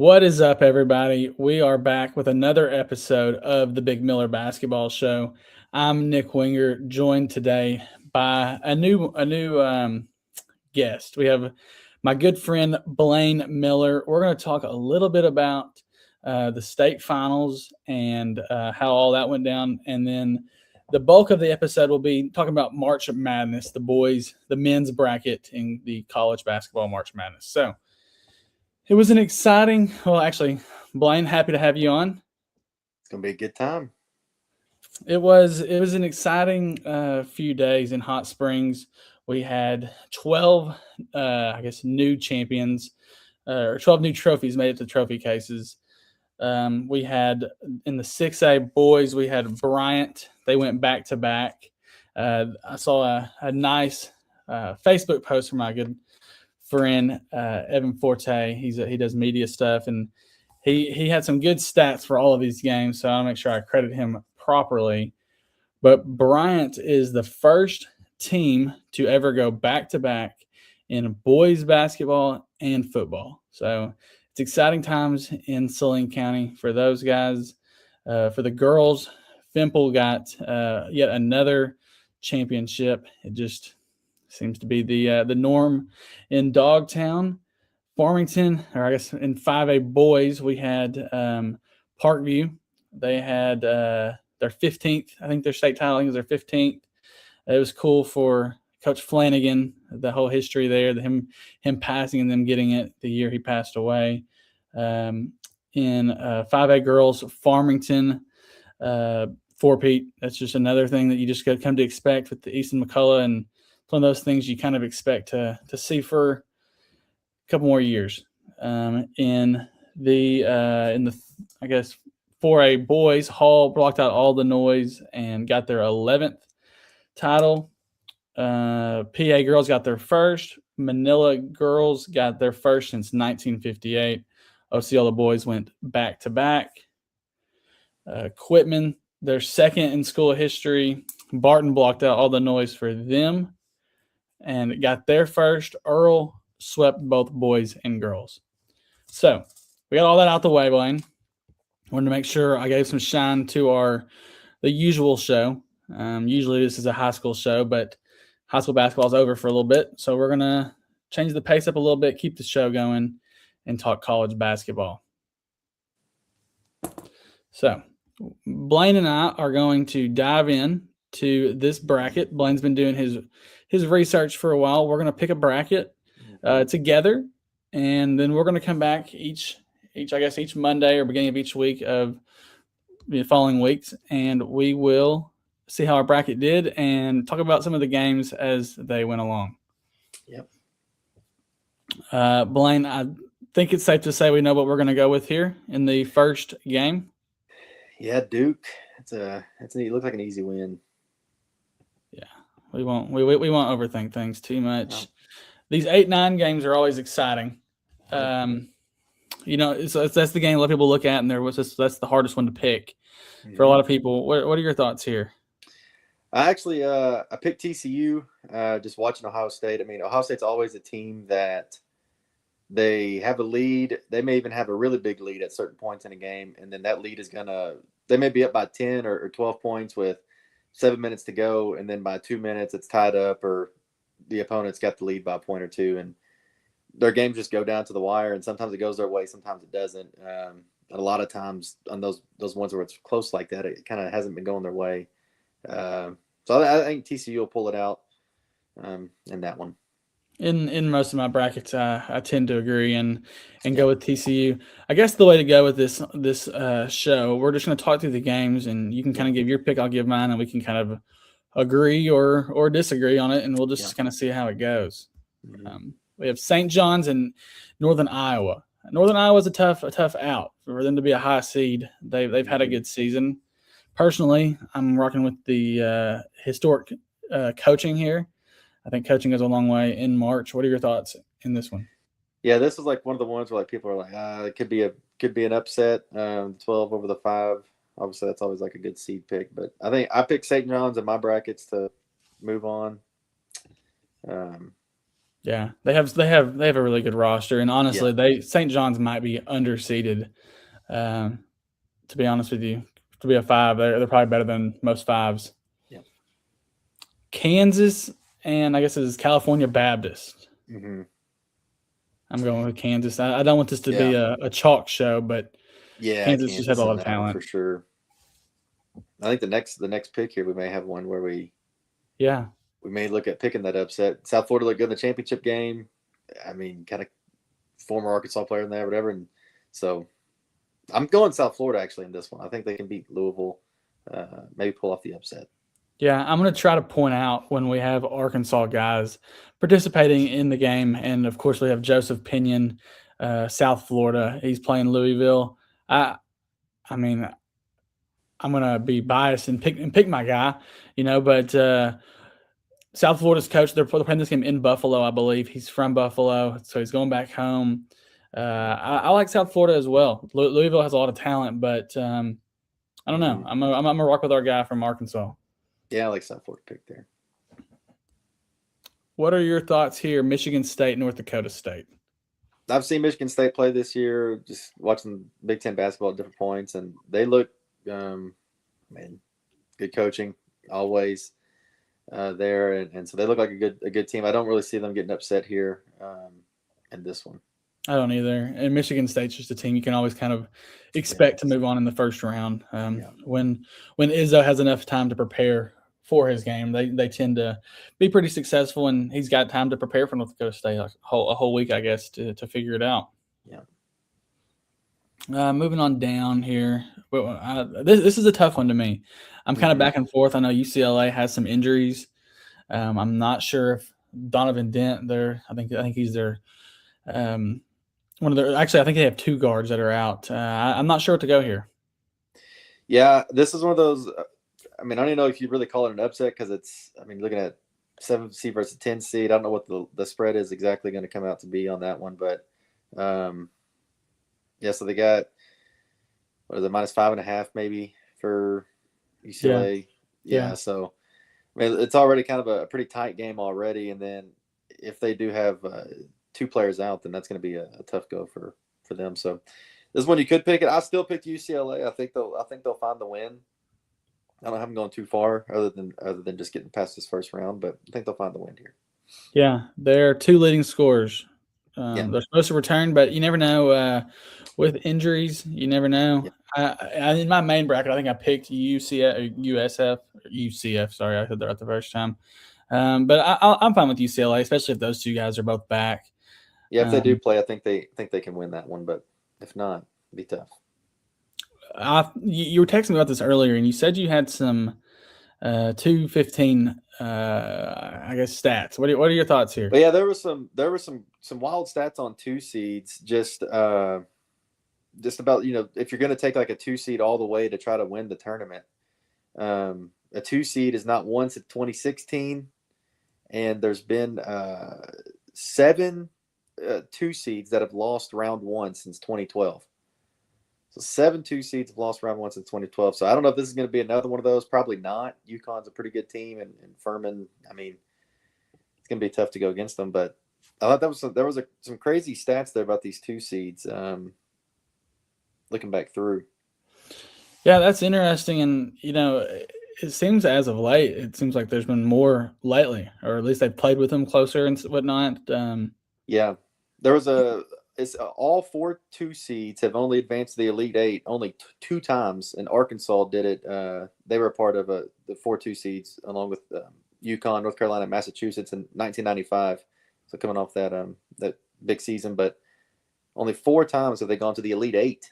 What is up, everybody? We are back with another episode of the Big Miller Basketball Show. I'm Nick Winger, joined today by a new guest. We have my good friend Blaine Miller. We're going to talk a little bit about the state finals and how all that went down, and then the bulk of the episode will be talking about March Madness, the men's bracket in the college basketball March Madness. So. It was an exciting, well, actually, Blaine, happy to have you on. It's gonna be a good time. It was an exciting few days in Hot Springs. We had 12, new champions, or 12 new trophies made it to trophy cases. We had in the 6A boys, we had Bryant. They went back to back. I saw a nice Facebook post from my good friend Evan Forte. He does media stuff, and he had some good stats for all of these games. So I'll make sure I credit him properly. But Bryant is the first team to ever go back to back in boys basketball and football. So it's exciting times in Saline County for those guys. For the girls, Fimple got yet another championship. It just seems to be the norm in Dogtown. Farmington, or I guess in 5A boys, we had Parkview. They had their 15th, I think their state title, I think was their 15th. It was cool for Coach Flanagan, the whole history there, him passing and them getting it the year he passed away. In 5A girls, Farmington, four-peat. That's just another thing that you just got to come to expect with the Easton McCullough, and it's one of those things you kind of expect to see for a couple more years. In the I guess 4A boys, Hall blocked out all the noise and got their 11th title. PA girls got their first. Manila girls got their first since 1958. Osceola boys went back to back. Quitman, their second in school history. Barton blocked out all the noise for them and got their first. Earl swept both boys and girls. So we got all that out the way, Blaine. Wanted to make sure I gave some shine to the usual show. Usually this is a high school show, but high school basketball is over for a little bit. So we're going to change the pace up a little bit, keep the show going, and talk college basketball. So Blaine and I are going to dive in to this bracket. Blaine's been doing his research for a while. We're going to pick a bracket together, and then we're going to come back each Monday or beginning of each week of the following weeks, and we will see how our bracket did and talk about some of the games as they went along. Yep. Blaine, I think it's safe to say we know what we're going to go with here in the first game. Yeah, Duke. It looks like an easy win. Yeah, we won't overthink things too much. No. These 8-9 games are always exciting. That's the game a lot of people look at, and that's the hardest one to pick for a lot of people. What are your thoughts here? I actually I picked TCU. Just watching Ohio State. I mean, Ohio State's always a team that they have a lead. They may even have a really big lead at certain points in a game, and then that lead is they may be up by 10 or 12 points with 7 minutes to go, and then by 2 minutes it's tied up, or the opponent's got the lead by a point or two, and their games just go down to the wire, and sometimes it goes their way, sometimes it doesn't. And a lot of times on those ones where it's close like that, it kind of hasn't been going their way. So I think TCU will pull it out in that one. In most of my brackets, I tend to agree and go with TCU. I guess the way to go with this show, we're just going to talk through the games, and you can kind of give your pick, I'll give mine, and we can kind of agree or disagree on it, and we'll just kind of see how it goes. Mm-hmm. We have St. John's and Northern Iowa. Northern Iowa is a tough out for them to be a high seed. They've had a good season. Personally, I'm rocking with the historic coaching here. I think coaching goes a long way in March. What are your thoughts in this one? Yeah, this is like one of the ones where like people are like, it could be an upset. 12 over the 5. Obviously, that's always like a good seed pick. But I think I picked St. John's in my brackets to move on. Yeah, they have a really good roster, and Yeah. honestly, they St. John's might be underseeded. Um, to be honest with you, to be a 5, they're probably better than most 5s. Yeah. Kansas and I guess it's California Baptist. Mm-hmm. I'm going with Kansas. I don't want this to be Yeah. a chalk show, but Yeah. Kansas just has a Kansas lot in of that one talent. for sure. I think the next pick here we may have one where Yeah, we may look at picking that upset. South Florida looked good in the championship game. I mean, kind of former Arkansas player in there, whatever. And so I'm going South Florida actually in this one. I think they can beat Louisville, maybe pull off the upset. yeah. I'm going to try to point out when we have Arkansas guys participating in the game, and of course we have Joseph Pinion, South Florida. He's playing Louisville. I mean, I'm going to be biased and pick my guy, but South Florida's coach, they're playing this game in Buffalo, I believe. He's from Buffalo, so he's going back home. I like South Florida as well. Louisville has a lot of talent, but I don't know. Mm-hmm. I'm gonna rock with our guy from Arkansas. Yeah, I like South Florida pick there. What are your thoughts here? Michigan State, North Dakota State. I've seen Michigan State play this year, just watching Big Ten basketball at different points, and they look, man, good coaching always there, and so they look like a good team. I don't really see them getting upset here in this one. I don't either. And Michigan State's just a team you can always kind of expect to move on in the first round. When Izzo has enough time to prepare for his game, they tend to be pretty successful, and he's got time to prepare for North Dakota State, like a whole week, I guess, to figure it out. Yeah. Moving on down here. This is a tough one to me. I'm kind of back and forth. I know UCLA has some injuries. I'm not sure if Donovan Dent there. I think he's their one of their. Actually, I think they have 2 guards that are out. I'm not sure what to go here. Yeah, this is one of those. I mean, I don't even know if you really call it an upset because it's. I mean, looking at 7 seed versus 10 seed, I don't know what the spread is exactly going to come out to be on that one, but yeah. So they got what is it, -5.5 maybe for UCLA. Yeah. So I mean, it's already kind of a pretty tight game already, and then if they do have 2 players out, then that's going to be a tough go for them. So this one you could pick it. I still picked UCLA. I think they'll find the win. I don't have them going too far other than just getting past this first round, but I think they'll find the win here. Yeah, they're 2 leading scorers. Yeah. They're supposed to return, but you never know. With injuries, you never know. Yeah. In my main bracket, I think I picked UCF or USF or UCF. Sorry, I said that right the first time. But I'm fine with UCLA, especially if those 2 guys are both back. Yeah, if they do play, I think they can win that one, but if not, it'd be tough. You were texting me about this earlier, and you said you had some 215, I guess, stats. What are your thoughts here? But yeah, there was some wild stats on 2 seeds. Just about if you're going to take like a 2 seed all the way to try to win the tournament, a 2 seed is not won since 2016, and there's been 7 2 seeds that have lost round 1 since 2012. So 7 2 seeds have lost round 1 since 2012. So I don't know if this is going to be another one of those. Probably not. UConn's a pretty good team, and Furman. I mean, it's going to be tough to go against them. But I thought there was some crazy stats there about these 2 seeds. Looking back through. Yeah, that's interesting, and it seems as of late, it seems like there's been more lately, or at least they've played with them closer and whatnot. Yeah, there was all 4 2 seeds have only advanced to the Elite 8 only 2 times, and Arkansas did it. They were a part of the 4 2 seeds along with UConn, North Carolina, and Massachusetts in 1995. So coming off that big season, but only 4 times have they gone to the Elite 8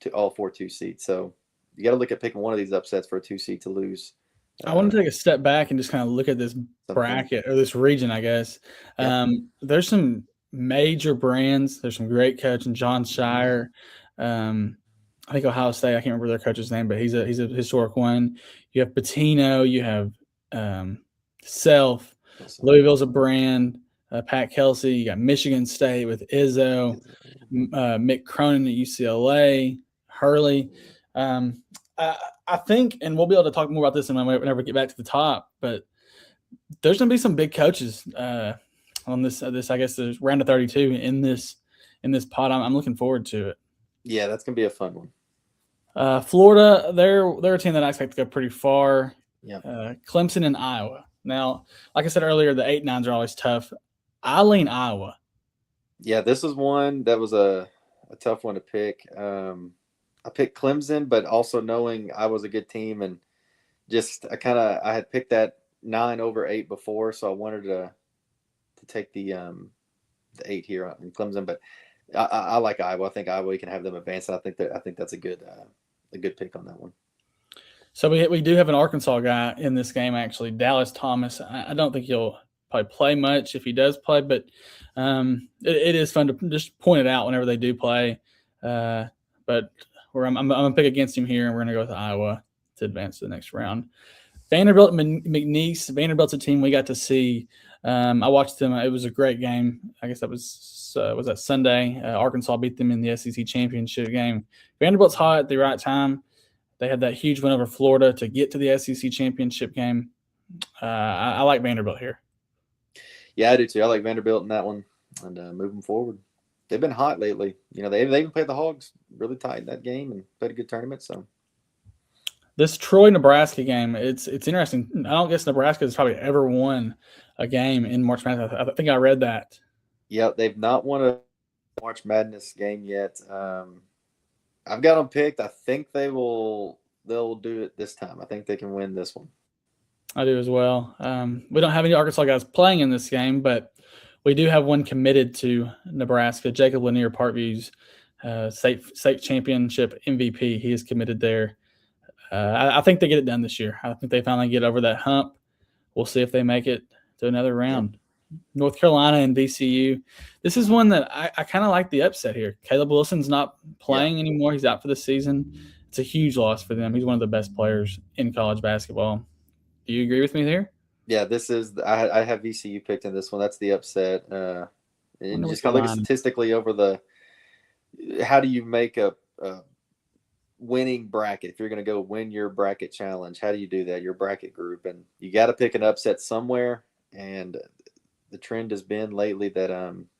to all 4 2 seeds. So you got to look at picking one of these upsets for a 2 seed to lose. I want to take a step back and just kind of look at this bracket or this region, I guess. Yeah. There's some major brands. There's some great coaching. John Shire. I think Ohio State. I can't remember their coach's name, but he's a historic one. You have Pitino. You have Self. Louisville's a brand. Pat Kelsey. You got Michigan State with Izzo. Mick Cronin at UCLA. Hurley. I think, and we'll be able to talk more about this whenever we get back to the top, but there's going to be some big coaches. on this I guess the round of 32 in this pot. I'm looking forward to it. Yeah, that's gonna be a fun one. Florida, they're a team that I expect to go pretty far. Yeah. Clemson and Iowa. Now, like I said earlier, the 8-9s are always tough. I lean Iowa. Yeah, this is one that was a tough one to pick. I picked Clemson, but also knowing I was a good team and just I had picked that 9/8 before, so I wanted to take the 8 here in Clemson, but I like Iowa. I think Iowa can have them advance. I think that's a good pick on that one. So we do have an Arkansas guy in this game, actually, Dallas Thomas. I don't think he'll probably play much if he does play, but it is fun to just point it out whenever they do play. But I'm going to pick against him here, and we're going to go with Iowa to advance to the next round. Vanderbilt McNeese. Vanderbilt's a team we got to see. I watched them. It was a great game. I guess that was that Sunday. Arkansas beat them in the SEC championship game. Vanderbilt's hot at the right time. They had that huge win over Florida to get to the SEC championship game. I like Vanderbilt here. Yeah, I do too. I like Vanderbilt in that one, and moving forward, they've been hot lately. You know, they even played the Hogs really tight in that game and played a good tournament. So this Troy-Nebraska game, it's interesting. I don't guess Nebraska has probably ever won a game in March Madness. I think I read that. Yeah, they've not won a March Madness game yet. I've got them picked. I think they'll do it this time. I think they can win this one. I do as well. We don't have any Arkansas guys playing in this game, but we do have one committed to Nebraska. Jacob Lanier, Parkview's state championship MVP. He is committed there. I think they get it done this year. I think they finally get over that hump. We'll see if they make it to another round. Yeah. North Carolina and VCU. This is one that I kind of like the upset here. Caleb Wilson's not playing anymore. He's out for the season. It's a huge loss for them. He's one of the best players in college basketball. Do you agree with me there? Yeah, this is I have VCU picked in this one. That's the upset. And just kind of look statistically over how do you make a winning bracket? If you're going to go win your bracket challenge, how do you do that? Your bracket group, and you got to pick an upset somewhere. And the trend has been lately that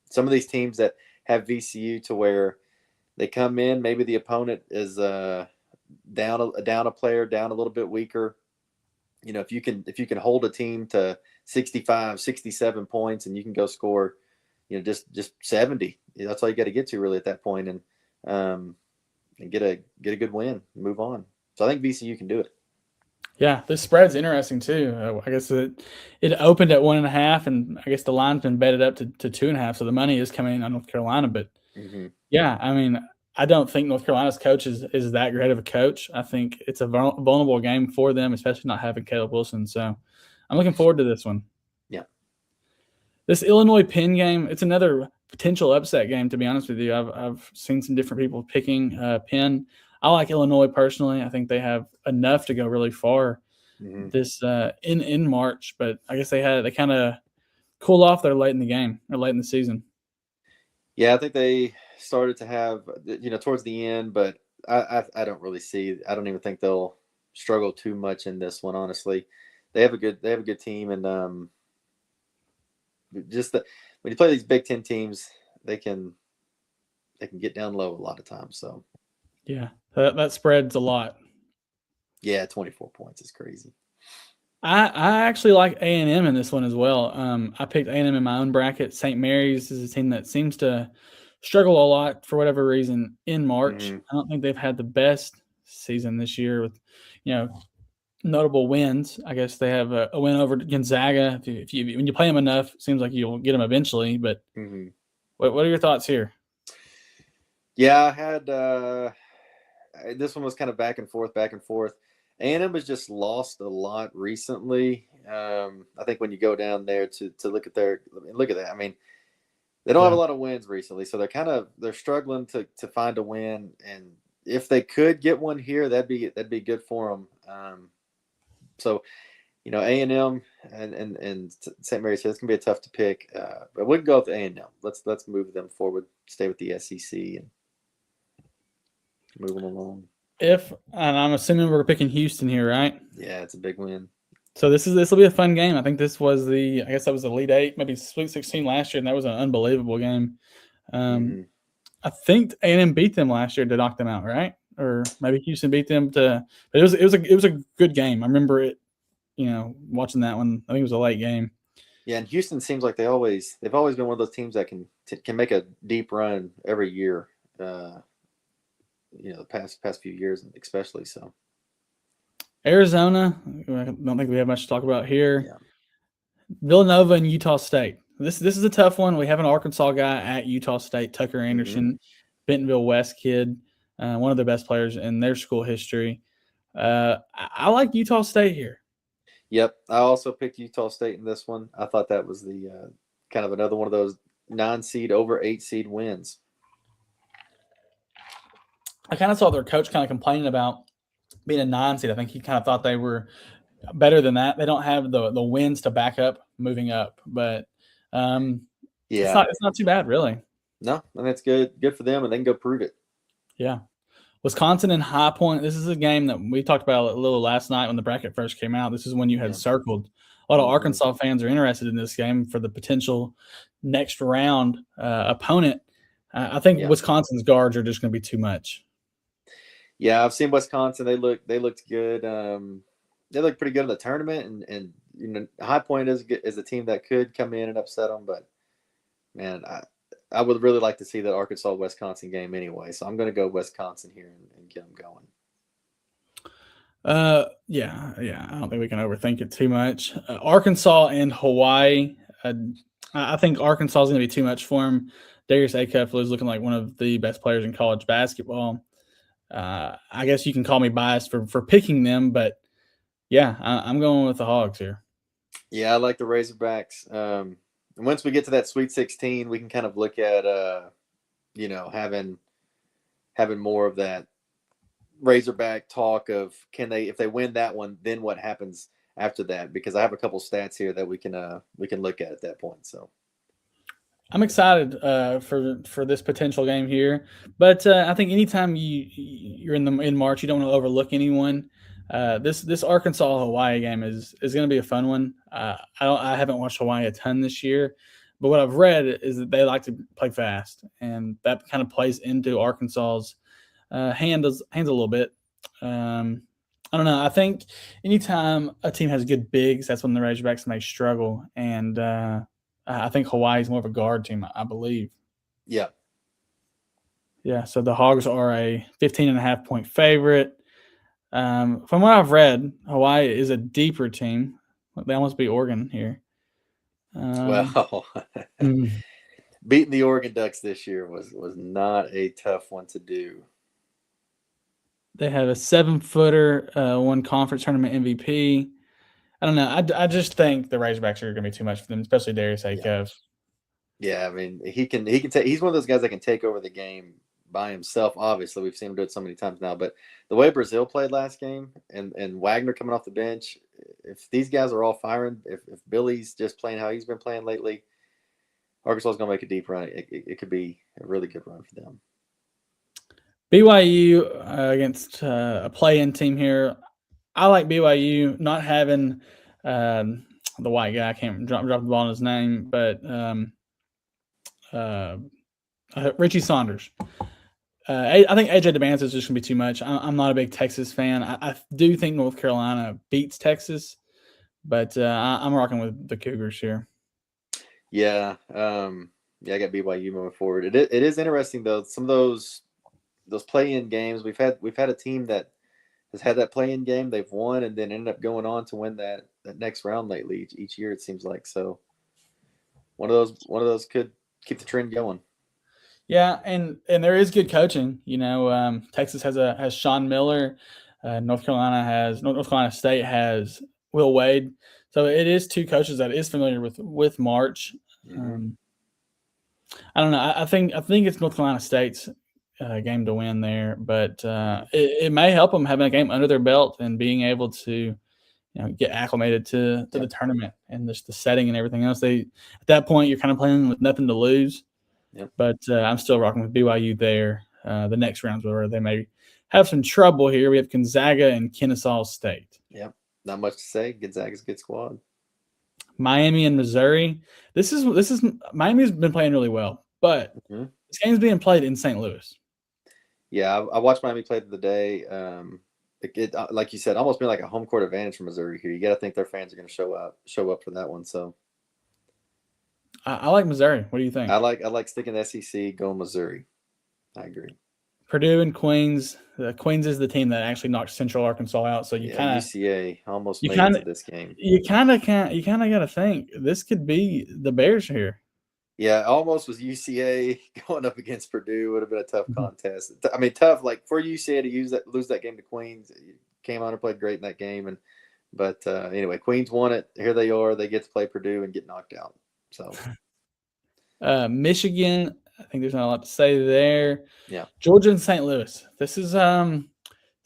some of these teams that have VCU to where they come in, maybe the opponent is down a player, down a little bit weaker. You know, if you can hold a team to 65, 67 points, and you can go score, you know, just 70. That's all you got to get to really at that point, and get a good win, move on. So I think VCU can do it. Yeah, this spread's interesting too. I guess it opened at 1.5, and I guess the line's been betted up to 2.5. So the money is coming in on North Carolina. But yeah, I mean, I don't think North Carolina's coach is that great of a coach. I think it's a vulnerable game for them, especially not having Caleb Wilson. So I'm looking forward to this one. Yeah. This Illinois-Penn game, it's another potential upset game, to be honest with you. I've seen some different people picking Penn. I like Illinois personally. I think they have enough to go really far this in March, but I guess they kind of cooled off there late in the game or late in the season. Yeah, I think they started to have, towards the end, but I don't really see. I don't even think they'll struggle too much in this one. Honestly, they have a good team, and just when you play these Big Ten teams, they can get down low a lot of times. So yeah, that spreads a lot. Yeah, 24 points is crazy. I actually like A&M in this one as well. I picked A&M in my own bracket. St. Mary's is a team that seems to struggle a lot for whatever reason in March. I don't think they've had the best season this year with, notable wins. I guess they have a win over Gonzaga. If you when you play them enough, it seems like you'll get them eventually. But what are your thoughts here? Yeah, I had this one was kind of back and forth. A&M has just lost a lot recently. I think when you go down there to look at that, I mean, they don't have a lot of wins recently, so they're struggling to find a win. And if they could get one here, that'd be good for them. So, A&M and St. Mary's here, it's gonna be a tough to pick, but we can go with A&M. Let's move them forward, stay with the SEC, and move them along. And I'm assuming we're picking Houston here, right? Yeah, it's a big win. So this will be a fun game. I think I guess that was the Elite Eight, maybe Sweet 16 last year, and that was an unbelievable game. Um, Mm-hmm. I think A&M beat them last year to knock them out, right? Or maybe Houston beat them to. But it was a good game. I remember it. Watching that one. I think it was a late game. Yeah, and Houston seems like they've always been one of those teams that can make a deep run every year. Uh, the past few years, especially so. Arizona. I don't think we have much to talk about here. Yeah. Villanova and Utah State. This is a tough one. We have an Arkansas guy at Utah State, Tucker Mm-hmm. Anderson, Bentonville West kid, one of the best players in their school history. I like Utah State here. Yep, I also picked Utah State in this one. I thought that was the kind of another one of those 9 seed over 8 seed wins. I kind of saw their coach kind of complaining about being a 9 seed. I think he kind of thought they were better than that. They don't have the wins to back up moving up, but it's Yeah, not too bad really. no, and that's good for them, and they can go prove it. Yeah. Wisconsin and High Point. This is a game that we talked about a little last night when the bracket first came out. This is when you had circled. A lot of Arkansas fans are interested in this game for the potential next round opponent. I think Wisconsin's guards are just going to be too much. Yeah, I've seen Wisconsin. They looked good. They looked pretty good in the tournament, and High Point is a team that could come in and upset them. But man, I would really like to see that Arkansas-Wisconsin game anyway. So I'm going to go Wisconsin here and get them going. Yeah. I don't think we can overthink it too much. Arkansas and Hawaii. I think Arkansas is going to be too much for him. Darius Acuff is looking like one of the best players in college basketball. I guess you can call me biased for picking them, but yeah, I'm going with the Hogs here. Yeah, I like the Razorbacks. And once we get to that Sweet 16, we can kind of look at having more of that Razorback talk of if they win that one, then what happens after that? Because I have a couple stats here that we can look at that point. So I'm excited for this potential game here, but I think anytime you're in March, you don't want to overlook anyone. This Arkansas Hawaii game is going to be a fun one. I haven't watched Hawaii a ton this year, but what I've read is that they like to play fast, and that kind of plays into Arkansas's hands a little bit. I don't know. I think anytime a team has good bigs, that's when the Razorbacks may struggle, and I think Hawaii is more of a guard team, I believe. Yeah. Yeah, so the Hogs are a 15.5-point favorite. From what I've read, Hawaii is a deeper team. They almost beat Oregon here. Beating the Oregon Ducks this year was not a tough one to do. They have a 7-footer, won conference tournament MVP. I don't know. I just think the Razorbacks are going to be too much for them, especially Darius Acuff. Yeah, I mean he can take. He's one of those guys that can take over the game by himself. Obviously, we've seen him do it so many times now. But the way Brazil played last game, and Wagner coming off the bench, if these guys are all firing, if Billy's just playing how he's been playing lately, Arkansas is going to make a deep run. It could be a really good run for them. BYU against a play-in team here. I like BYU not having the white guy. I can't drop the ball on his name, but Richie Saunders. I think AJ DeBantis is just going to be too much. I'm not a big Texas fan. I do think North Carolina beats Texas, but I'm rocking with the Cougars here. Yeah, I got BYU moving forward. It is interesting though. Some of those play-in games we've had a team that has had that play-in game they've won and then ended up going on to win that next round lately each year it seems like. So one of those could keep the trend going. Yeah, and there is good coaching. Texas has Sean Miller. North Carolina State has Will Wade. So it is two coaches that is familiar with March. Mm-hmm. I don't know. I think it's North Carolina State's game to win there, but it may help them having a game under their belt and being able to get acclimated to the tournament and just the setting and everything else. At that point you're kind of playing with nothing to lose. Yep. But I'm still rocking with BYU there. The next rounds where they may have some trouble here. We have Gonzaga and Kennesaw State. Yep. Not much to say. Gonzaga's a good squad. Miami and Missouri. This is Miami's been playing really well, but Mm-hmm. this game's being played in St. Louis. Yeah, I watched Miami play the day. Like you said, almost been like a home court advantage for Missouri here. You got to think their fans are going to show up for that one. So I like Missouri. What do you think? I like sticking the SEC, going Missouri. I agree. Purdue and Queens. Queens is the team that actually knocked Central Arkansas out. So Yeah, UCA almost you made it kind to of this game. you kind of got to think this could be the Bears here. Yeah, almost was UCA going up against Purdue. Would have been a tough Mhm. contest. I mean, tough like for UCA to lose that game to Queens. Came on and played great in that game, but anyway, Queens won it. Here they are. They get to play Purdue and get knocked out. So Michigan. I think there's not a lot to say there. yeah, Georgia and St. Louis. This is St.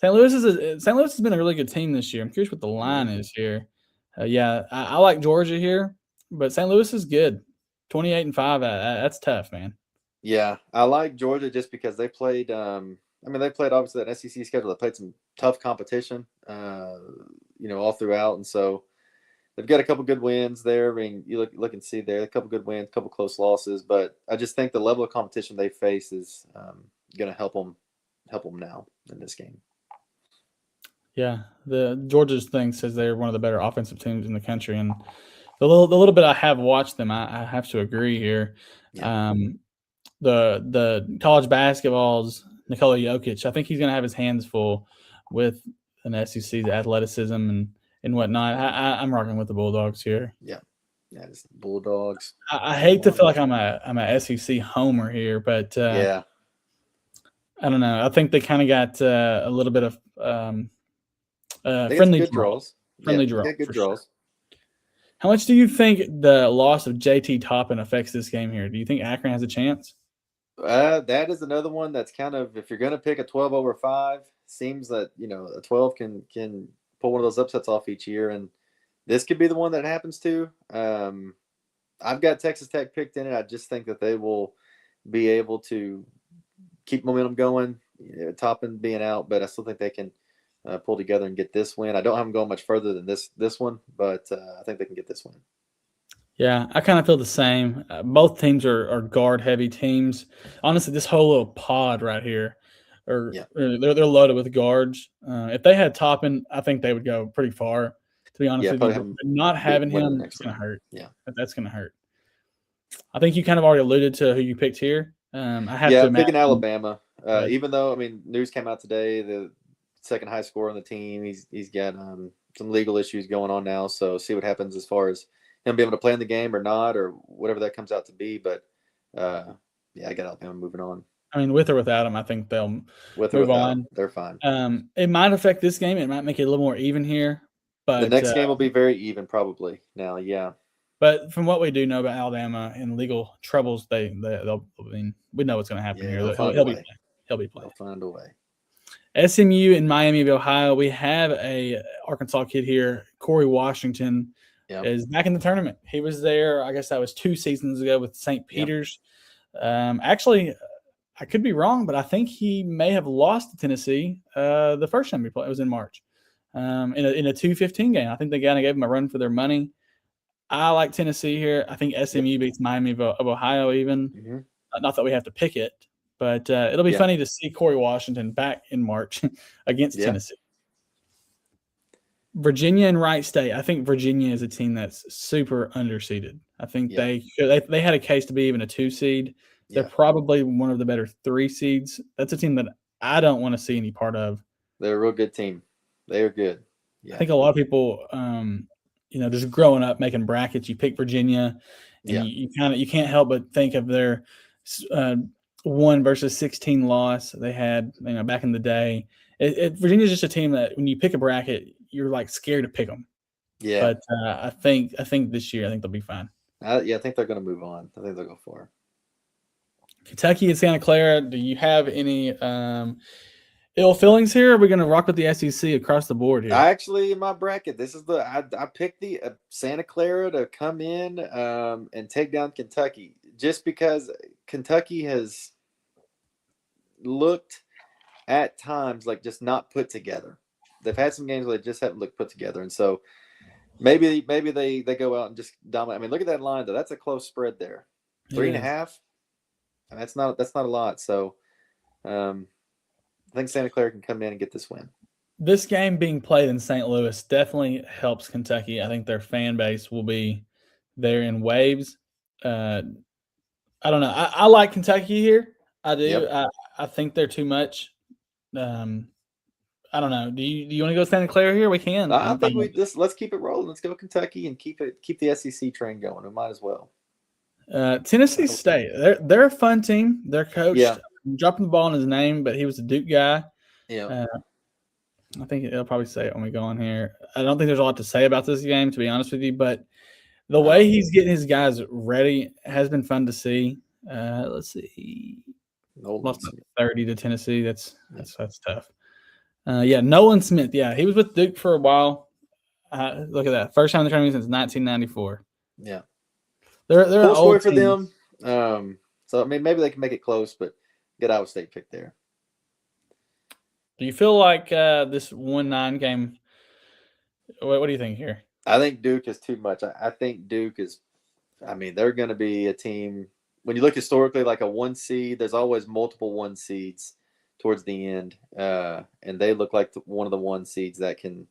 Louis has been a really good team this year. I'm curious what the mm-hmm. line is here. Yeah, I like Georgia here, but St. Louis is good. 28-5. That's tough, man. Yeah, I like Georgia just because they played. They played obviously that SEC schedule. They played some tough competition, all throughout, and so they've got a couple good wins there. I mean, you look and see there a couple good wins, a couple close losses, but I just think the level of competition they face is going to help them now in this game. Yeah, the Georgia's thing says they're one of the better offensive teams in the country, and the little bit I have watched them, I have to agree here. Yeah. The college basketball's Nikola Jokic. I think he's going to have his hands full with an SEC's athleticism and whatnot. I'm rocking with the Bulldogs here. Yeah, it's Bulldogs. I hate to feel like I'm a SEC homer here, but yeah, I don't know. I think they kind of got a little bit of friendly draws. Friendly Yeah, draw. they got good draws. Sure. How much do you think the loss of JT Toppin affects this game here? Do you think Akron has a chance? That is another one that's kind of, if you're going to pick a 12 over 5, seems that a 12 can pull one of those upsets off each year, and this could be the one that happens to. I've got Texas Tech picked in it. I just think that they will be able to keep momentum going. Toppin being out, but I still think they can pull together and get this win. I don't have them going much further than this one, but I think they can get this win. Yeah, I kind of feel the same. Both teams are guard heavy teams. Honestly, this whole little pod right here, they're loaded with guards. If they had Toppin, I think they would go pretty far. To be honest with you, but not having him, it's going to hurt. Yeah, that's going to hurt. I think you kind of already alluded to who you picked here. I have to imagine, picking Alabama. Even though news came out today, the second high scorer on the team, he's got some legal issues going on now. So see what happens as far as him being able to play in the game or not, or whatever that comes out to be. But I got Alabama moving on. With or without him, I think they'll move on. They're fine. It might affect this game. It might make it a little more even here. But the next game will be very even, probably. Now, yeah. But from what we do know about Alabama and legal troubles, we know what's going to happen here. He'll be playing. They'll find a way. SMU and Miami of Ohio. We have a Arkansas kid here, Corey Washington, is back in the tournament. He was there. I guess that was 2 seasons ago with St. Peter's. Actually, I could be wrong, but I think he may have lost to Tennessee the first time he played. It was in March in a 2-15 game. I think they kind of gave him a run for their money. I like Tennessee here. I think SMU beats Miami of Ohio even. Mm-hmm. Not that we have to pick it, but it'll be funny to see Corey Washington back in March against Tennessee. Virginia and Wright State. I think Virginia is a team that's super underseeded. I think they had a case to be even a 2 seed. They're probably one of the better 3 seeds. That's a team that I don't want to see any part of. They're a real good team. They are good. Yeah. I think a lot of people, just growing up making brackets, you pick Virginia, and you can't help but think of their 1 versus 16 loss they had, back in the day. Virginia's just a team that when you pick a bracket, you're like scared to pick them. Yeah. But I think this year, they'll be fine. I think they're going to move on. I think they'll go far. Kentucky and Santa Clara. Do you have any ill feelings here? Or are we going to rock with the SEC across the board here? Actually, in my bracket, this is I picked the Santa Clara to come in and take down Kentucky, just because Kentucky has looked at times like just not put together. they've had some games where they just haven't looked put together, and so maybe they go out and just dominate. I mean, look at that line though. That's a close spread there, It 3.5, and that's not a lot. So I think Santa Clara can come in and get this win. This game being played in St. Louis definitely helps Kentucky. I think their fan base will be there in waves. I don't know. I like Kentucky here. I do. Yep. I think they're too much. Um, I don't know. Do you want to go Santa Clara here? We can. I I'm fine think with let's keep it rolling. Let's go Kentucky and keep the SEC train going. We might as well. Tennessee State. They're a fun team. They're coached. Yeah. I'm dropping the ball in his name, but he was a Duke guy. Yeah. I think he'll probably say it when we go on here. I don't think there's a lot to say about this game, to be honest with you, but the way he's getting his guys ready has been fun to see. Let's see. Lost 30 to Tennessee. That's tough. Nolan Smith. Yeah, he was with Duke for a while. Look at that. First time in the tournament since 1994. Yeah. They're cool an old story for team. them. So I mean, maybe they can make it close, but get Iowa State pick there. Do you feel like this 1-9 game? What do you think here? I think Duke is too much. I think Duke is. I mean, they're going to be a team. When you look historically, like a 1 seed, there's always multiple 1 seeds towards the end, and they look like one of the 1 seeds that can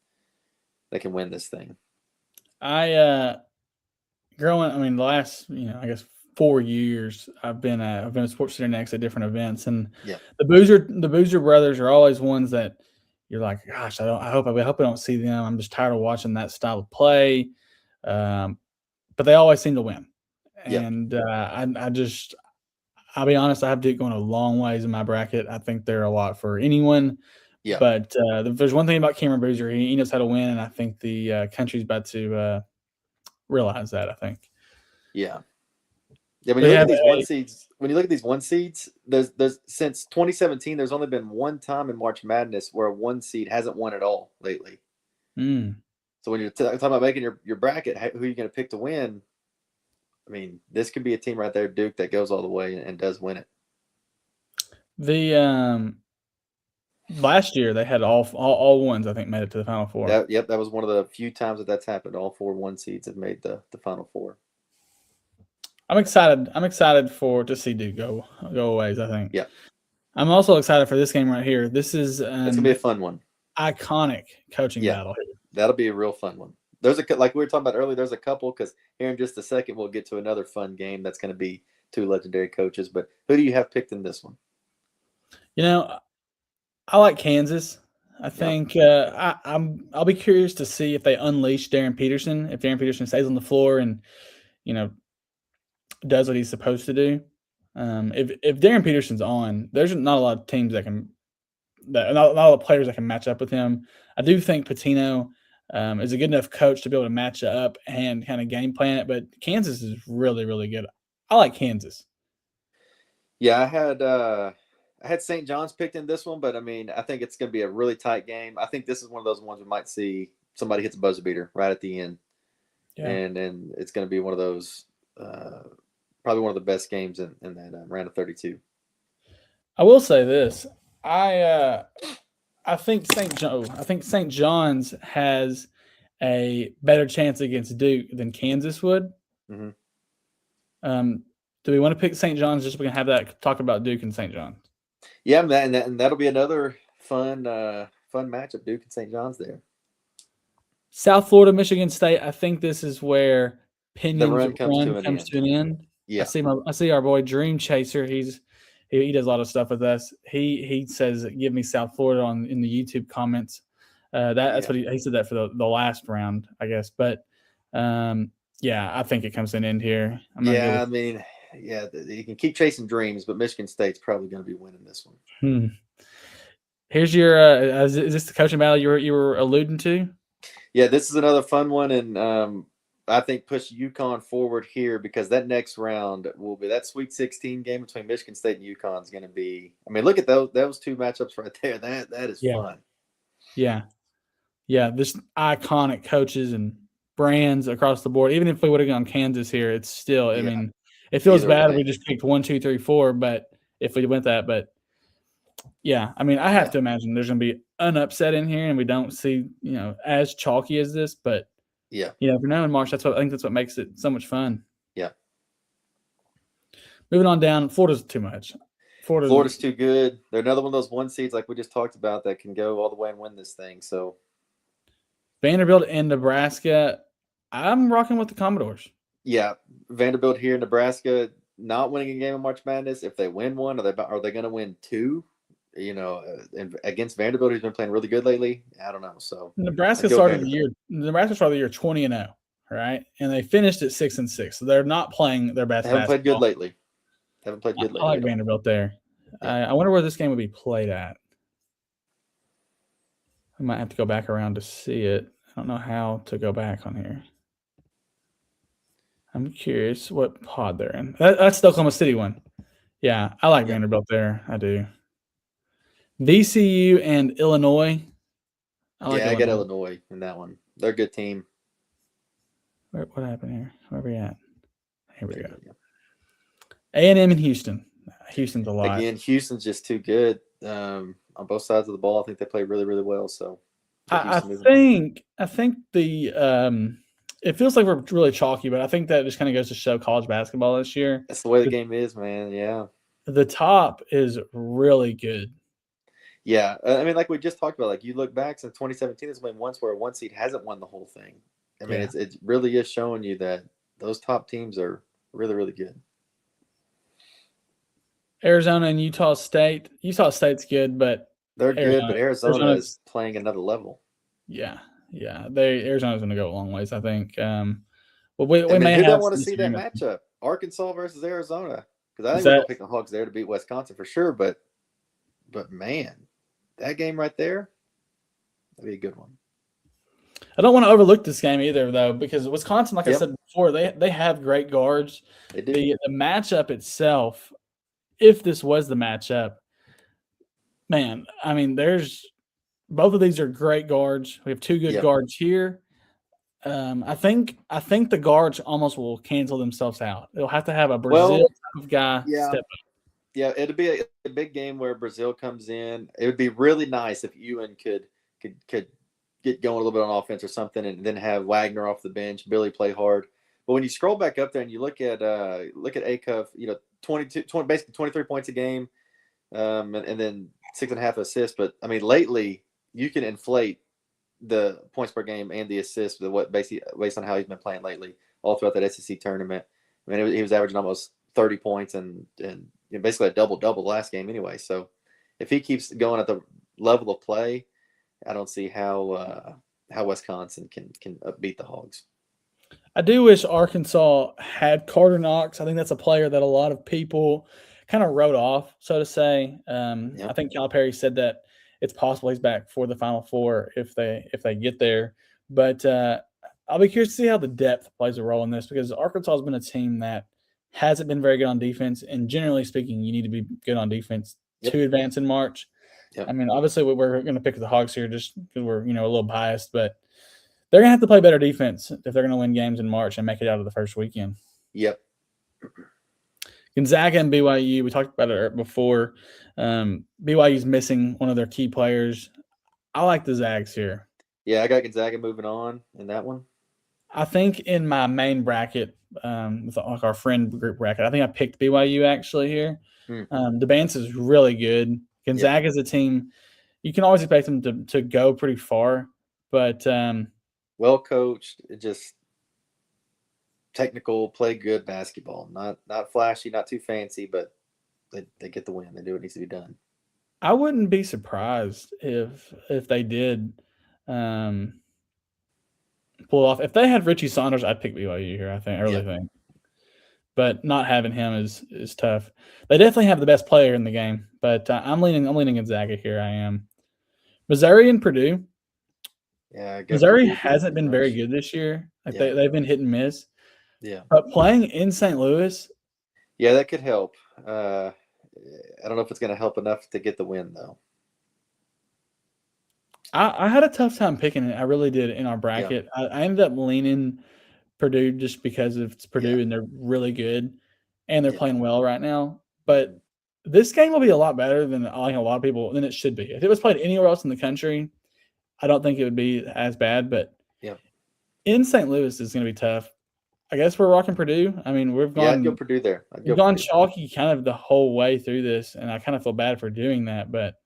win this thing. The last I guess 4 years I've been a Sports Center Next at different events, and the Boozer brothers are always ones that you're like, gosh, I hope I don't see them. I'm just tired of watching that style of play, but they always seem to win, and I'll be honest, I have Duke going a long ways in my bracket. I think they're a lot for anyone. Yeah. But if there's one thing about Cameron Boozer, he knows how to win, and I think the country's about to realize that. I think. Yeah. Yeah. When you look at these 1 seeds, there's since 2017, there's only been one time in March Madness where a 1 seed hasn't won at all lately. So when you're talking about making your bracket, who are you going to pick to win? I mean, this could be a team right there, Duke, that goes all the way and does win it. The last year they had all ones, I think, made it to the Final Four. That was one of the few times that's happened. All 4 1 seeds have made the Final Four. I'm excited. To see Duke go ways, I think. Yeah. I'm also excited for this game right here. This is it's gonna be a fun one. Iconic coaching battle here. That'll be a real fun one. There's like we were talking about earlier, there's a couple, because here in just a second we'll get to another fun game that's going to be 2 legendary coaches. But who do you have picked in this one? I like Kansas. I think I'll be curious to see if they unleash Darren Peterson, if Darren Peterson stays on the floor and does what he's supposed to do. If Darren Peterson's on, there's not a lot of teams not a lot of players that can match up with him. I do think Pitino is a good enough coach to be able to match up and kind of game plan it, but Kansas is really, really good. I like Kansas. Yeah, I had St. John's picked in this one, but I mean, I think it's going to be a really tight game. I think this is one of those ones we might see somebody hits a buzzer beater right at the end, and it's going to be one of those probably one of the best games in that round of 32. I will say this: I think St. John's has a better chance against Duke than Kansas would. Mm-hmm. Do we want to pick St. John's just so we can have that talk about Duke and St. John's? Yeah, and that'll be another fun matchup, Duke and St. John's there. South Florida, Michigan State. I think this is where Pinion's run comes to an end. Yeah, I see our boy Dream Chaser. He does a lot of stuff with us. He says, "Give me South Florida" in the YouTube comments. That's what he said that for the last round, I guess. But I think it comes to an end here. I mean, you can keep chasing dreams, but Michigan State's probably going to be winning this one. Here's your is this the coaching battle you were alluding to? Yeah, this is another fun one, and I think push UConn forward here, because that next round will be that Sweet 16 game between Michigan State and UConn is going to be. I mean, look at those 2 matchups right there. That is fun. Yeah. This iconic coaches and brands across the board. Even if we would have gone Kansas here, it's still. I mean, it feels bad if we just picked 1, 2, 3, 4. But if we went that, I mean, I have to imagine there's going to be an upset in here and we don't see, as chalky as this, but Yeah. for now in March, that's what makes it so much fun. Yeah. Moving on down, Florida's too much. Florida's too good. They're another one of those one seeds like we just talked about that can go all the way and win this thing. So Vanderbilt and Nebraska, I'm rocking with the Commodores. yeah, Vanderbilt here in Nebraska not winning a game of March Madness. If they win one, are they going to win two? Against Vanderbilt, who's been playing really good lately. I don't know. So Nebraska started the year 20-0, right? And they finished at 6-6. So they're not playing their best. They haven't played good lately. I like Vanderbilt there. Yeah. I wonder where this game would be played at. I might have to go back around to see it. I don't know how to go back on here. I'm curious what pod they're in. That's the Oklahoma City one. Yeah, I like Vanderbilt there. I do. VCU and Illinois. I got Illinois in that one. They're a good team. What happened here? Where are we at? Here we go. A&M and Houston. Houston's a lot. Again, Houston's just too good on both sides of the ball. I think they play really, really well. So I think the it feels like we're really chalky, but I think that just kind of goes to show college basketball this year. That's the way the game is, man. Yeah. The top is really good. Yeah. I mean, like we just talked about, like you look back since 2017, there's been once where a one seed hasn't won the whole thing. I mean, it really is showing you that those top teams are really, really good. Arizona and Utah State. Utah State's good, but they're good, but Arizona is playing another level. Yeah. Arizona's going to go a long ways, I think. We may who don't want to see that matchup? Arkansas versus Arizona, because I think we're going to pick the Hogs there to beat Wisconsin for sure. But man, that game right there, that'd be a good one. I don't want to overlook this game either, though, because Wisconsin, like I said before, they have great guards. They do. The matchup itself, if this was the matchup, man, I mean, both of these are great guards. We have two good guards here. I think the guards almost will cancel themselves out. They'll have to have a Brazil type of guy step up. Yeah, it'll be a big game where Brazil comes in. It would be really nice if Ewan could get going a little bit on offense or something, and then have Wagner off the bench, Billy play hard. But when you scroll back up there and you look at Acuff, 22, basically 23 points a game, and then 6.5 assists. But I mean, lately you can inflate the points per game and the assists based on how he's been playing lately, all throughout that SEC tournament. I mean, he was averaging almost 30 points and basically a double last game anyway. So if he keeps going at the level of play, I don't see how Wisconsin can beat the Hogs. I do wish Arkansas had Carter Knox. I think that's a player that a lot of people kind of wrote off, so to say. I think Calipari said that it's possible he's back for the Final Four if they get there. But I'll be curious to see how the depth plays a role in this, because Arkansas has been a team that hasn't been very good on defense. And generally speaking, you need to be good on defense to advance in March. Yep. I mean, obviously we're going to pick the Hogs here just because we're a little biased, but they're going to have to play better defense if they're going to win games in March and make it out of the first weekend. Yep. Gonzaga and BYU, we talked about it before. BYU's missing one of their key players. I like the Zags here. Yeah, I got Gonzaga moving on in that one. I think in my main bracket, with our friend group bracket, I think I picked BYU actually here. DeBance is really good. Gonzaga is a team you can always expect them to go pretty far, but well coached, just technical, play good basketball. Not flashy, not too fancy, but they get the win. They do what needs to be done. I wouldn't be surprised if they did pull off. If they had Richie Saunders, I'd pick BYU here. I really think, but not having him is tough. They definitely have the best player in the game, but I'm leaning Gonzaga here. I am. Missouri and Purdue. Yeah, Missouri hasn't been very good this year. They've been hit and miss. Yeah, but playing in St. Louis, that could help. I don't know if it's going to help enough to get the win though. I had a tough time picking it. I really did in our bracket. I ended up leaning Purdue just because it's Purdue and they're really good and they're playing well right now. But this game will be a lot better than like a lot of people than it should be. If it was played anywhere else in the country, I don't think it would be as bad. But Yeah. in St. Louis is going to be tough. I guess we're rocking Purdue. I mean, Yeah, I'd go Purdue there. I'd we've go gone Purdue. chalky kind of the whole way through this, and I kind of feel bad for doing that. But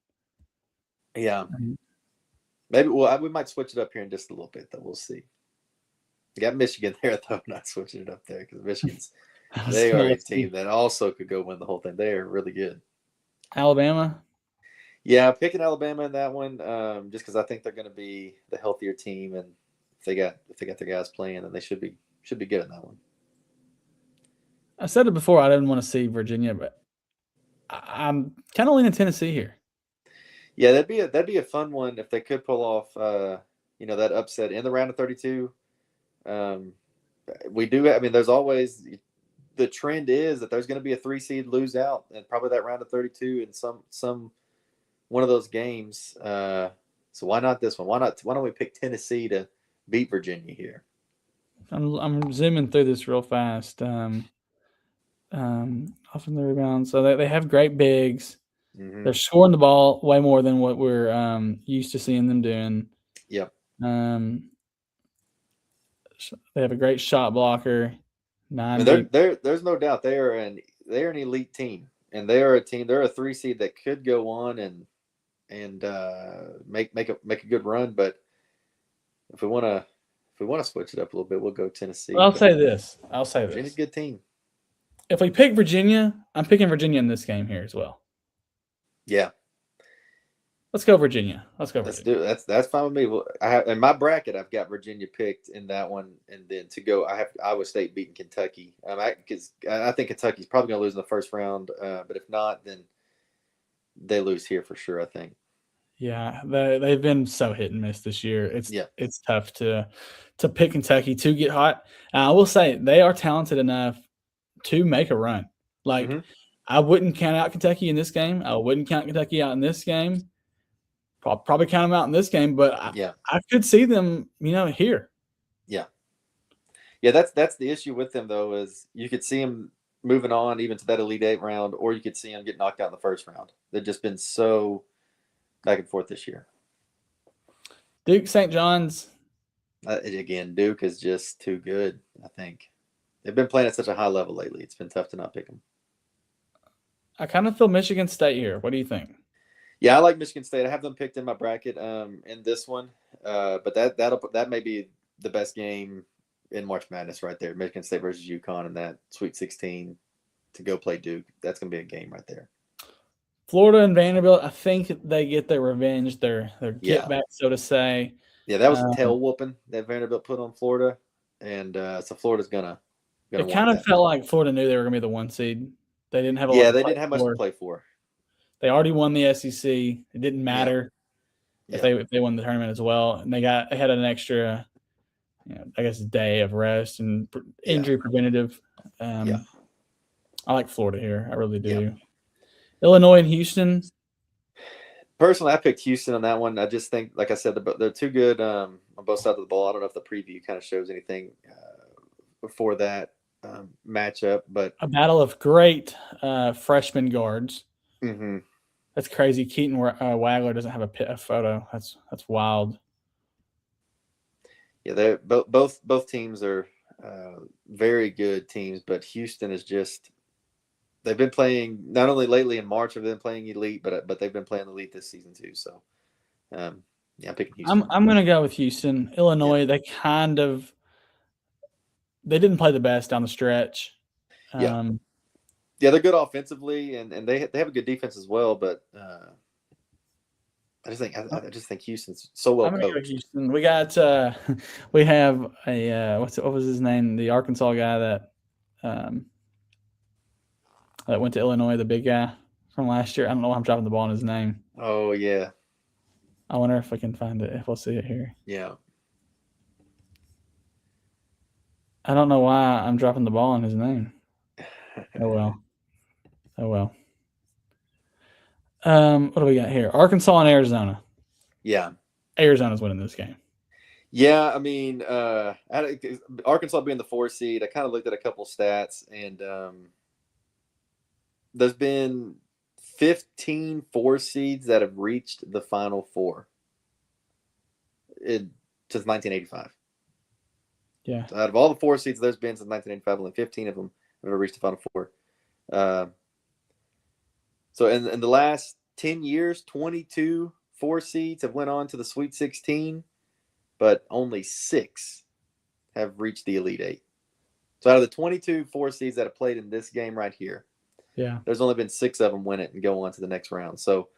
Yeah. Maybe we might switch it up here in just a little bit, though. We'll see. You got Michigan there, though. Not switching it up there because Michigan's they are a team that also could go win the whole thing. They are really good. Alabama. Yeah, picking Alabama in that one, just because I think they're going to be the healthier team, and if they got their guys playing, then they should be good in that one. I said it before. I didn't want to see Virginia, but I'm kind of leaning Tennessee here. Yeah, that'd be a fun one if they could pull off, that upset in the round of 32. We do. I mean, there's always the trend is that there's going to be a 3 seed lose out, and probably that round of 32 in some one of those games. So why not this one? Why don't we pick Tennessee to beat Virginia here? I'm zooming through this real fast. Off in the rebound, so they have great bigs. Mm-hmm. They're scoring the ball way more than what we're used to seeing them doing. Yep. They have a great shot blocker. There's no doubt they're an elite team, and they are a team. They're a 3 seed that could go on and make a good run. But if we want to switch it up a little bit, we'll go Tennessee. Well, I'll say this. Virginia's a good team. If we pick Virginia, I'm picking Virginia in this game here as well. Yeah. Let's go Virginia. Let's do it. That's fine with me. Well, in my bracket, I've got Virginia picked in that one, and then to go, I have Iowa State beating Kentucky. Because I think Kentucky's probably going to lose in the first round, but if not, then they lose here for sure. I think. Yeah, they've been so hit and miss this year. It's tough to pick Kentucky to get hot. I will say they are talented enough to make a run. Like I wouldn't count out Kentucky in this game. I wouldn't count Kentucky out in this game. Probably count them out in this game, but I could see them, here. Yeah. Yeah, that's the issue with them though, is you could see them moving on even to that Elite Eight round, or you could see them get knocked out in the first round. They've just been so back and forth this year. Duke, St. John's. Again, Duke is just too good, I think. They've been playing at such a high level lately. It's been tough to not pick them. I kind of feel Michigan State here. What do you think? Yeah, I like Michigan State. I have them picked in my bracket in this one, but that may be the best game in March Madness right there. Michigan State versus UConn in that Sweet 16 to go play Duke. That's going to be a game right there. Florida and Vanderbilt, I think they get their revenge, their get back, so to say. Yeah, that was a tail whooping that Vanderbilt put on Florida, and so Florida's gonna. It kind of felt like Florida knew they were going to be the 1 seed. They didn't have a lot. Yeah, they didn't have much to play for. They already won the SEC. It didn't matter if they won the tournament as well, and they had an extra, I guess, day of rest and injury preventative. I like Florida here. I really do. Yeah. Illinois and Houston. Personally, I picked Houston on that one. I just think, like I said, they're too good on both sides of the ball. I don't know if the preview kind of shows anything before that matchup, but a battle of great freshman guards. Mm-hmm. That's crazy. Keaton Wagler doesn't have a photo. That's wild. Yeah, they both teams are very good teams, but Houston is just. They've been playing not only lately in March, have been playing elite, but they've been playing elite this season too. So, I'm picking Houston. I'm going to go with Houston. Illinois, they didn't play the best down the stretch. Yeah, they're good offensively, and they have a good defense as well. But I just think Houston's so well coached. Go Houston. We got we have a what was his name? The Arkansas guy that went to Illinois, the big guy from last year. I don't know why I'm dropping the ball on his name. Oh, yeah. I wonder if I can find it, if we'll see it here. Yeah. I don't know why I'm dropping the ball on his name. Oh, well. What do we got here? Arkansas and Arizona. Yeah. Arizona's winning this game. Yeah, I mean, Arkansas being the 4 seed, I kind of looked at a couple stats, and there's been 15 four seeds that have reached the Final Four since 1985. Yeah. So out of all the four seeds there's been since 1985, only 15 of them have ever reached the Final Four. So in the last 10 years, 22 four seeds have went on to the Sweet 16, but only 6 have reached the Elite Eight. So out of the 22 four seeds that have played in this game right here, Yeah. there's only been 6 of them win it and go on to the next round. So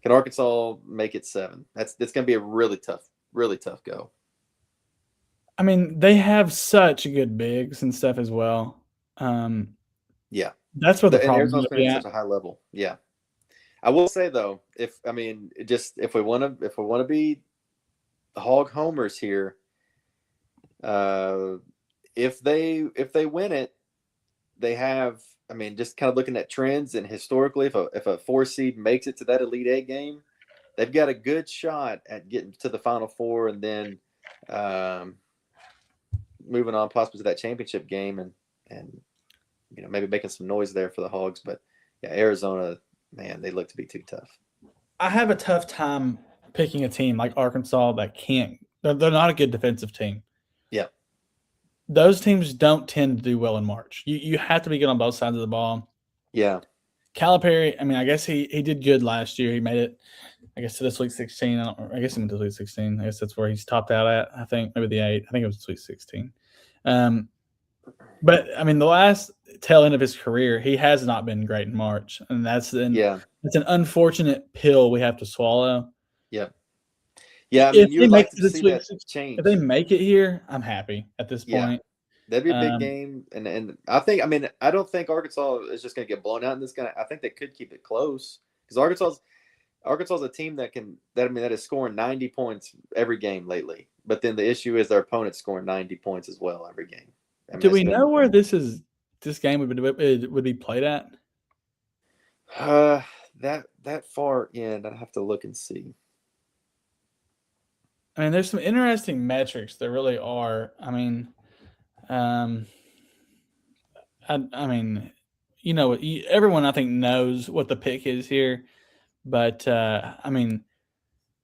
can Arkansas make it 7? That's going to be a really tough go. I mean, they have such good bigs and stuff as well. Yeah. That's what the And problem Arizona's is. playing at such a high level. Yeah. I will say though, if we want to be hog homers here, if they win it, they have. I mean, just kind of looking at trends and historically, if a 4 seed makes it to that Elite Eight game, they've got a good shot at getting to the Final Four and then moving on possibly to that championship game and maybe making some noise there for the Hogs. But yeah, Arizona, man, they look to be too tough. I have a tough time picking a team like Arkansas that can't. They're not a good defensive team. Yeah. Those teams don't tend to do well in March. You have to be good on both sides of the ball. Yeah. Calipari, I mean, I guess he did good last year. He made it, I guess, to the Sweet 16. I guess he went to the Sweet 16. I guess that's where he's topped out at. I think maybe the 8. I think it was the Sweet 16. But I mean, the last tail end of his career, he has not been great in March, and that's an unfortunate pill we have to swallow. Yeah. Yeah, I mean, you would like to see that change. If they make it here, I'm happy at this point. That'd be a big game, and I think, I mean, I don't think Arkansas is just going to get blown out in this game. I think they could keep it close because Arkansas is a team that is scoring 90 points every game lately. But then the issue is their opponent's scoring 90 points as well every game. I mean, do we know where this game would be played at? That far in, I'd have to look and see. I mean, there's some interesting metrics. There really are. I mean, I mean, everyone I think knows what the pick is here, but I mean,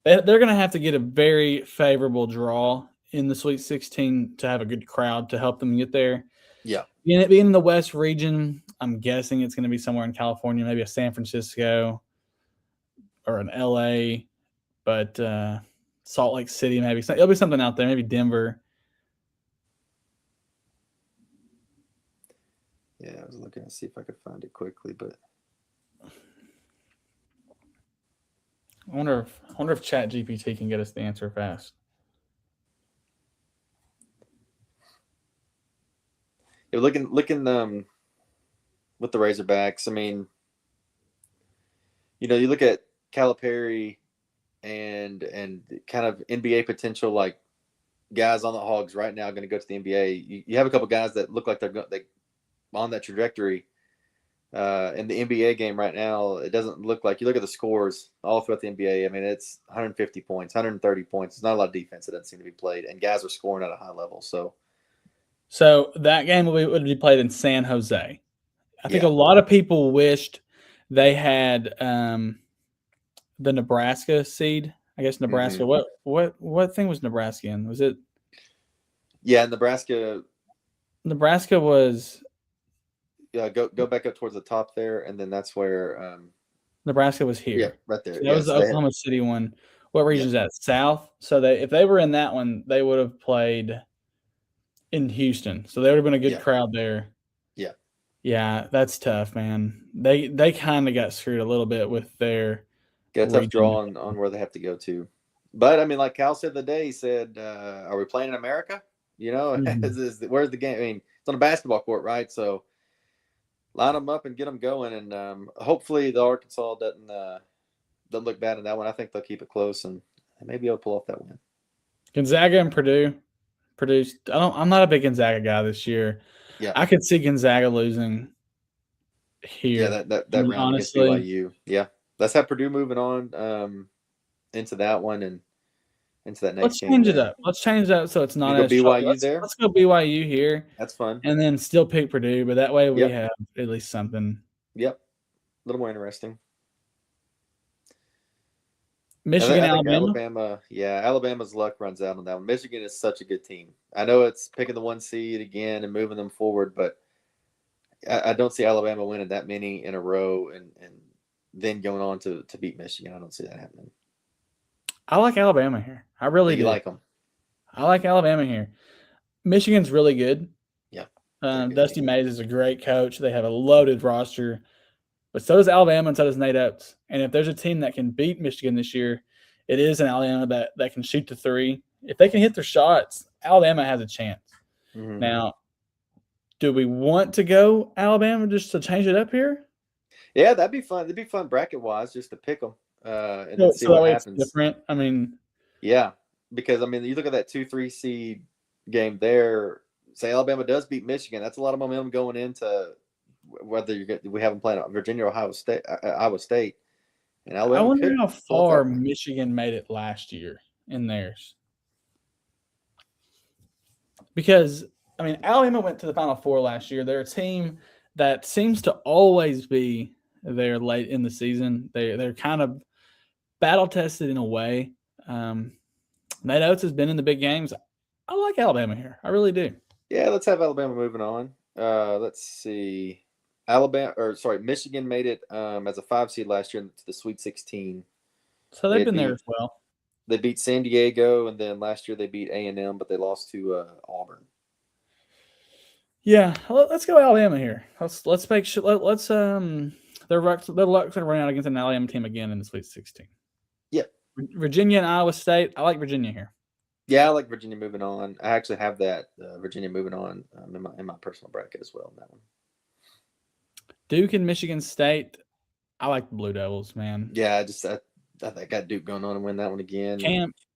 they're going to have to get a very favorable draw in the Sweet 16 to have a good crowd to help them get there. Yeah. Being in the West region, I'm guessing it's going to be somewhere in California, maybe a San Francisco or an LA, but Salt Lake City, maybe. It'll be something out there, maybe Denver. Yeah, I was looking to see if I could find it quickly, but I wonder if ChatGPT can get us the answer fast. Yeah, looking with the Razorbacks, I mean, you look at Calipari and kind of NBA potential, like guys on the Hogs right now going to go to the NBA. You have a couple guys that look like they're on that trajectory. In the NBA game right now, it doesn't look like, you look at the scores all throughout the NBA. I mean, it's 150 points, 130 points. It's not a lot of defense that doesn't seem to be played, and guys are scoring at a high level. So that game would be played in San Jose. I think a lot of people wished they had the Nebraska seed. I guess Nebraska. Mm-hmm. What thing was Nebraska in? Was it? Yeah, Nebraska. Nebraska was. Yeah, go back up towards the top there, and then that's where Nebraska was here. Yeah, right there. So that was the Oklahoma City one. What region is that? South. So if they were in that one, they would have played in Houston. So there would have been a good crowd there. Yeah. Yeah, that's tough, man. They kind of got screwed a little bit with their got a tough draw on where they have to go to. But I mean, like Cal said the day, he said, are we playing in America? Mm-hmm. Where's the game? I mean, it's on a basketball court, right? So line them up and get them going, and hopefully the Arkansas doesn't look bad in that one. I think they'll keep it close and maybe able to pull off that win. Gonzaga and Purdue. I'm not a big Gonzaga guy this year. Yeah, I could see Gonzaga losing here. Yeah, that round honestly, against BYU. Yeah, let's have Purdue moving on into that one and into that next game. Let's change it up so it's not as BYU there. Let's go BYU here. That's fun. And then still pick Purdue, but that way we have at least something. Yep, a little more interesting. Michigan, I think Alabama. Alabama's luck runs out on that one. Michigan is such a good team. I know it's picking the one seed again and moving them forward, but I don't see Alabama winning that many in a row and then going on to beat Michigan. I don't see that happening. I like Alabama here. I really You do. like them? I like Alabama here. Michigan's really good. Yeah, they're a good Dusty team. Mays is a great coach. They have a loaded roster, but so does Alabama and so does Nate Oates. And if there's a team that can beat Michigan this year, it is an Alabama that can shoot the three. If they can hit their shots, Alabama has a chance. Mm-hmm. Now, do we want to go Alabama just to change it up here? Yeah, that'd be fun. It'd be fun bracket wise just to pick them and then see So that what way it's happens. different. I mean, yeah, because I mean, you look at that 2-3 seed game there. Say Alabama does beat Michigan. That's a lot of momentum going into whether we have them playing Virginia or Ohio State. And I Alabama wonder could how pull far that one. Michigan made it last year in theirs. Because, I mean, Alabama went to the Final Four last year. They're a team that seems to always be there late in the season. They're kind of battle tested in a way. Nate Oates has been in the big games. I like Alabama here. I really do. Yeah, let's have Alabama moving on. Let's see. Michigan made it as a 5 seed last year to the Sweet 16. So they've They been there beat as well. they beat San Diego, and then last year they beat A&M, but they lost to Auburn. Yeah, let's go Alabama here. Let's make sure. Let's their luck's gonna run out against an Alabama team again in the Sweet 16. Yep. Virginia and Iowa State. I like Virginia here. Yeah, I like Virginia moving on. I actually have that Virginia moving on in my personal bracket as well in that one. Duke and Michigan State. I like the Blue Devils, man. Yeah, I think I got Duke going on and win that one again.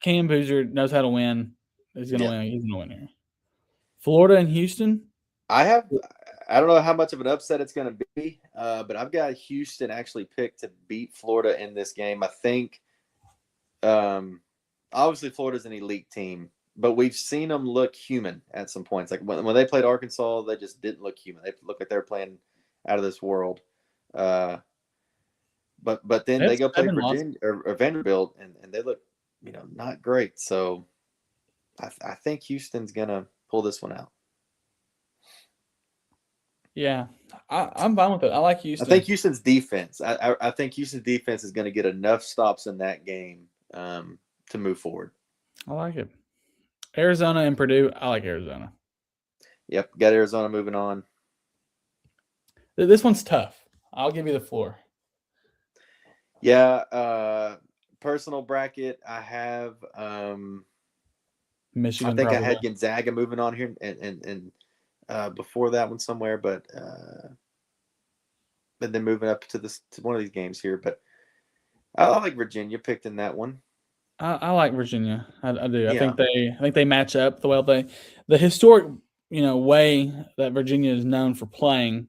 Cam Boozer knows how to win. He's gonna Yeah. win. He's gonna win here. Florida and Houston. I don't know how much of an upset it's going to be, but I've got Houston actually picked to beat Florida in this game. I think, obviously, Florida's an elite team, but we've seen them look human at some points. Like when they played Arkansas, they just didn't look human. They looked like they were playing out of this world. But then they go play Virginia or Vanderbilt, and they look, not great. So I think Houston's going to pull this one out. Yeah, I'm fine with it. I like Houston. I think Houston's defense. I think Houston's defense is going to get enough stops in that game to move forward. I like it. Arizona and Purdue. I like Arizona. Yep, got Arizona moving on. This one's tough. I'll give you the floor. Yeah, personal bracket. I have Michigan. I think probably. I had Gonzaga moving on here, and before that one somewhere, but then moving up to one of these games here. But I like Virginia picked in that one. I like Virginia. I do. Yeah. I think they match up the the historic way that Virginia is known for playing.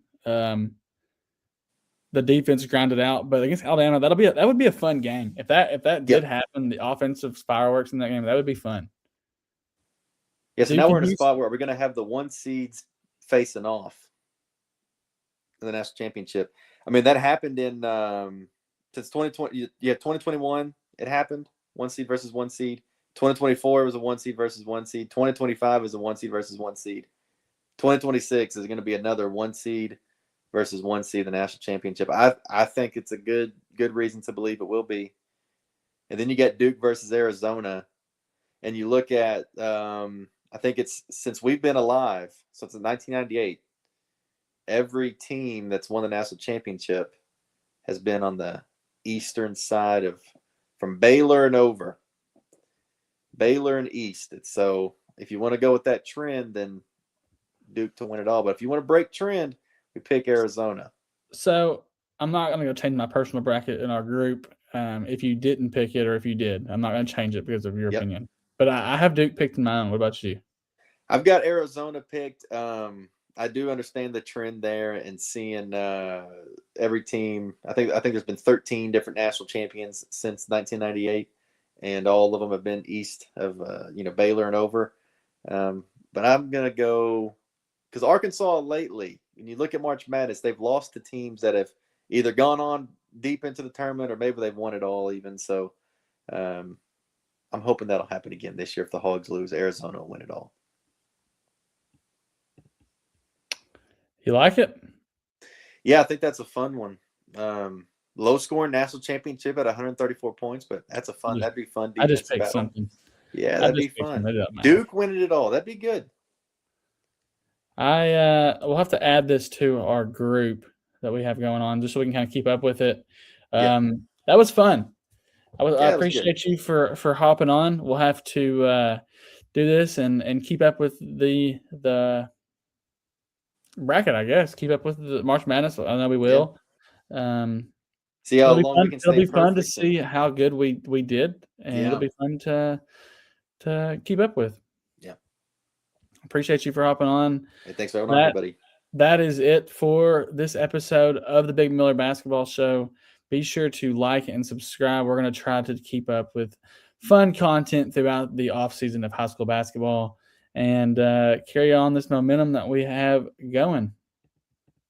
The defense grounded out, but against Alabama, that would be a fun game. If that did happen, the offensive fireworks in that game, that would be fun. Yeah, so now we're in a spot where we're going to have the 1 seeds facing off in the national championship. I mean, that happened in since 2020. Yeah, 2021 it happened. 1 seed versus 1 seed. 2024 was a 1 seed versus 1 seed. 2025 is a 1 seed versus 1 seed. 2026 is going to be another 1 seed versus 1 seed in the national championship. I think it's a good reason to believe it will be. And then you get Duke versus Arizona, and you look at I think it's since we've been alive, since 1998, every team that's won the national championship has been on the eastern side from Baylor and over. Baylor and East. So if you want to go with that trend, then Duke to win it all. But if you want to break trend, we pick Arizona. So I'm not going to go change my personal bracket in our group if you didn't pick it or if you did. I'm not going to change it because of your opinion. But I have Duke picked in my own. What about you? I've got Arizona picked. I do understand the trend there and seeing every team. I think there's been 13 different national champions since 1998, and all of them have been east of Baylor and over. But I'm gonna go because Arkansas lately, when you look at March Madness, they've lost to teams that have either gone on deep into the tournament or maybe they've won it all even. So I'm hoping that'll happen again this year. If the Hogs lose, Arizona will win it all. You like it? Yeah, I think that's a fun one. Low scoring national championship at 134 points, but that'd be fun I just defensive picked battle. something. Yeah, I that'd be just picked fun. something. It doesn't matter. Duke winning it all. That'd be good. We'll have to add this to our group that we have going on just so we can kind of keep up with it. That was fun. I appreciate you for hopping on. We'll have to do this and keep up with the bracket, I guess. Keep up with the March Madness. I know we will. See how long we can stay. It'll be fun to see how good we did, and it'll be fun to keep up with. Yeah. Appreciate you for hopping on. Hey, thanks for having on, everybody. That is it for this episode of the Big Miller Basketball Show. Be sure to like and subscribe. We're going to try to keep up with fun content throughout the offseason of high school basketball and carry on this momentum that we have going.